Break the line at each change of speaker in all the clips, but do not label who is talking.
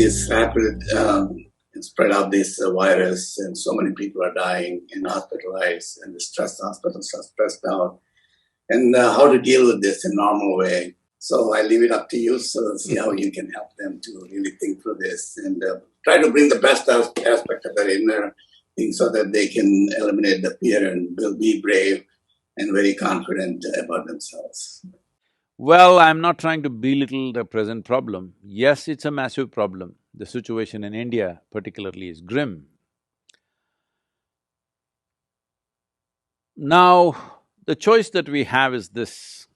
this rapid spread of this virus, and so many people are dying and hospitalized, and the hospitals are stressed out, and how to deal with this in a normal way. So I leave it up to you. So see how you can help them to really think through this and try to bring the best aspect of their inner thing so that they can eliminate the fear and will be brave and very confident about themselves.
Well, I'm not trying to belittle the present problem. Yes, it's a massive problem. The situation in India particularly is grim. Now, the choice that we have is this: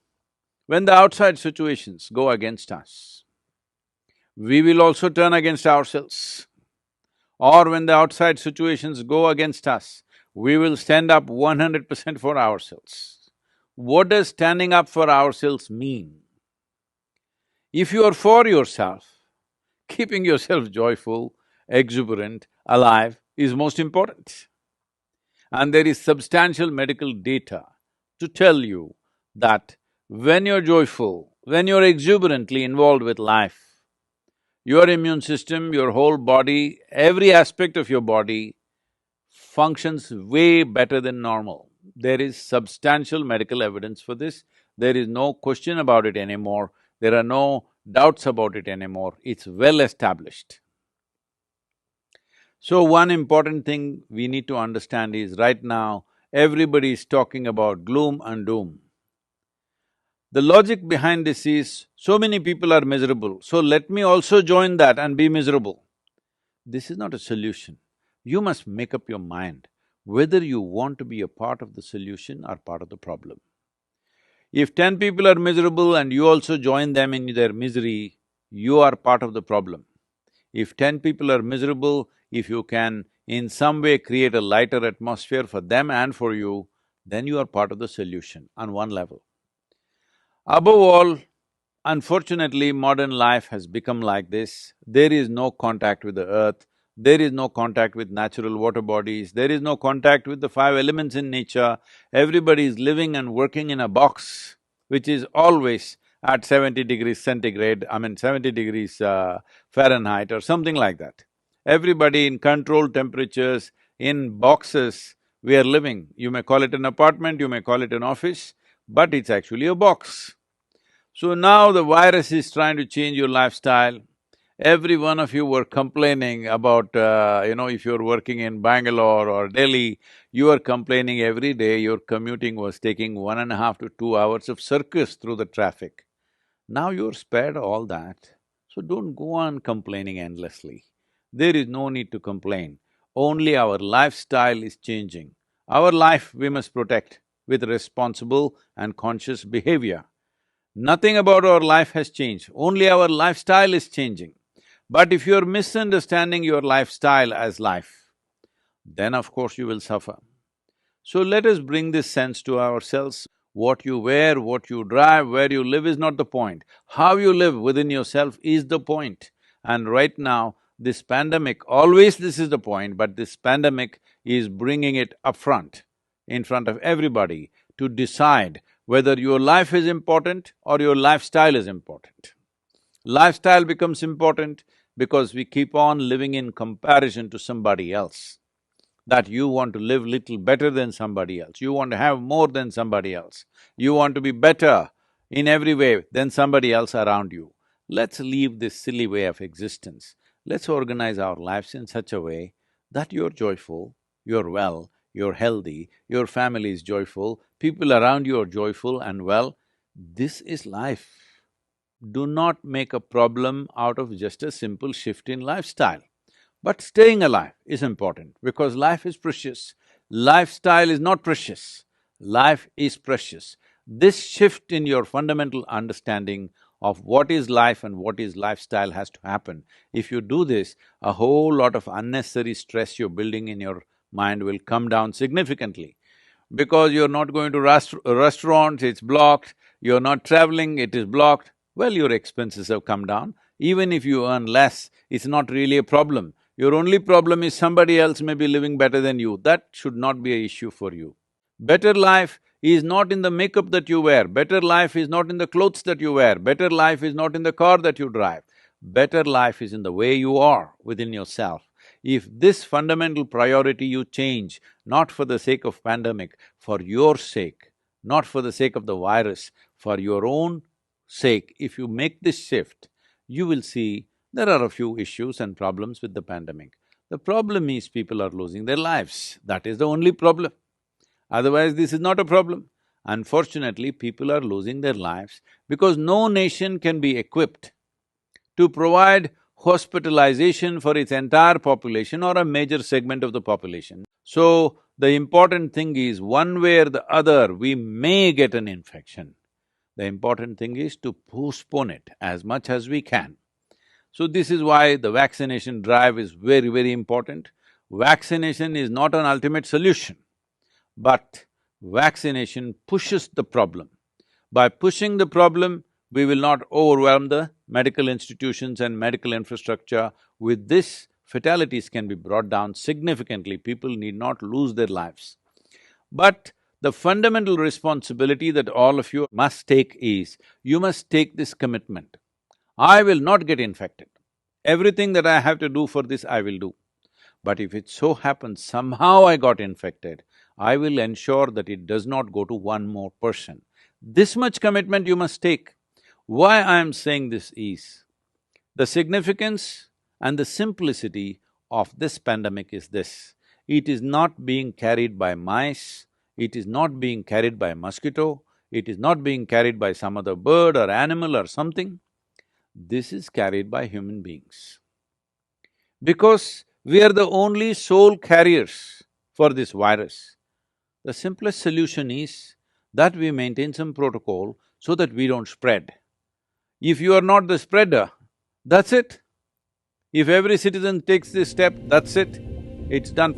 when the outside situations go against us, we will also turn against ourselves. Or when the outside situations go against us, we will stand up 100% for ourselves. What does standing up for ourselves mean? If you are for yourself, keeping yourself joyful, exuberant, alive is most important. And there is substantial medical data to tell you that when you're joyful, when you're exuberantly involved with life, your immune system, your whole body, every aspect of your body functions way better than normal. There is substantial medical evidence for this. There is no question about it anymore. There are no doubts about it anymore. It's well established. So one important thing we need to understand is right now, everybody is talking about gloom and doom. The logic behind this is, so many people are miserable, so let me also join that and be miserable. This is not a solution. You must make up your mind whether you want to be a part of the solution or part of the problem. If 10 people are miserable and you also join them in their misery, you are part of the problem. If 10 people are miserable, if you can in some way create a lighter atmosphere for them and for you, then you are part of the solution on one level. Above all, unfortunately, modern life has become like this. There is no contact with the earth, there is no contact with natural water bodies, there is no contact with the five elements in nature. Everybody is living and working in a box which is always at 70 degrees centigrade, 70 degrees Fahrenheit or something like that. Everybody in controlled temperatures, in boxes, we are living. You may call it an apartment, you may call it an office, but it's actually a box. So now the virus is trying to change your lifestyle. Every one of you were complaining about, if you're working in Bangalore or Delhi, you are complaining every day your commuting was taking 1.5 to 2 hours of circus through the traffic. Now you're spared all that, so don't go on complaining endlessly. There is no need to complain, only our lifestyle is changing. Our life we must protect with responsible and conscious behavior. Nothing about our life has changed, only our lifestyle is changing. But if you're misunderstanding your lifestyle as life, then of course you will suffer. So let us bring this sense to ourselves. What you wear, what you drive, where you live is not the point. How you live within yourself is the point. And right now, this pandemic, always this is the point, but this pandemic is bringing it up front, in front of everybody, to decide whether your life is important or your lifestyle is important. Lifestyle becomes important because we keep on living in comparison to somebody else, that you want to live little better than somebody else, you want to have more than somebody else, you want to be better in every way than somebody else around you. Let's leave this silly way of existence. Let's organize our lives in such a way that you're joyful, you're well, you're healthy, your family is joyful, people around you are joyful and well. This is life. Do not make a problem out of just a simple shift in lifestyle. But staying alive is important because life is precious. Lifestyle is not precious, life is precious. This shift in your fundamental understanding of what is life and what is lifestyle has to happen. If you do this, a whole lot of unnecessary stress you're building in your mind will come down significantly. Because you're not going to restaurants, it's blocked, you're not traveling, it is blocked, well, your expenses have come down. Even if you earn less, it's not really a problem. Your only problem is somebody else may be living better than you. That should not be an issue for you. Better life is not in the makeup that you wear, better life is not in the clothes that you wear, better life is not in the car that you drive. Better life is in the way you are within yourself. If this fundamental priority you change, not for the sake of pandemic, for your sake, not for the sake of the virus, for your own sake, if you make this shift, you will see there are a few issues and problems with the pandemic. The problem is people are losing their lives, that is the only problem. Otherwise, this is not a problem. Unfortunately, people are losing their lives because no nation can be equipped to provide hospitalization for its entire population or a major segment of the population. So, the important thing is, one way or the other, we may get an infection. The important thing is to postpone it as much as we can. So, this is why the vaccination drive is very, very important. Vaccination is not an ultimate solution, but vaccination pushes the problem. By pushing the problem, we will not overwhelm the medical institutions and medical infrastructure. With this, fatalities can be brought down significantly, people need not lose their lives. But the fundamental responsibility that all of you must take is, you must take this commitment. I will not get infected. Everything that I have to do for this, I will do. But if it so happens somehow I got infected, I will ensure that it does not go to one more person. This much commitment you must take. Why I am saying this is, the significance and the simplicity of this pandemic is this: it is not being carried by mice, it is not being carried by mosquito, it is not being carried by some other bird or animal or something. This is carried by human beings. Because we are the only sole carriers for this virus, the simplest solution is that we maintain some protocol so that we don't spread. If you are not the spreader, that's it. If every citizen takes this step, that's it, it's done.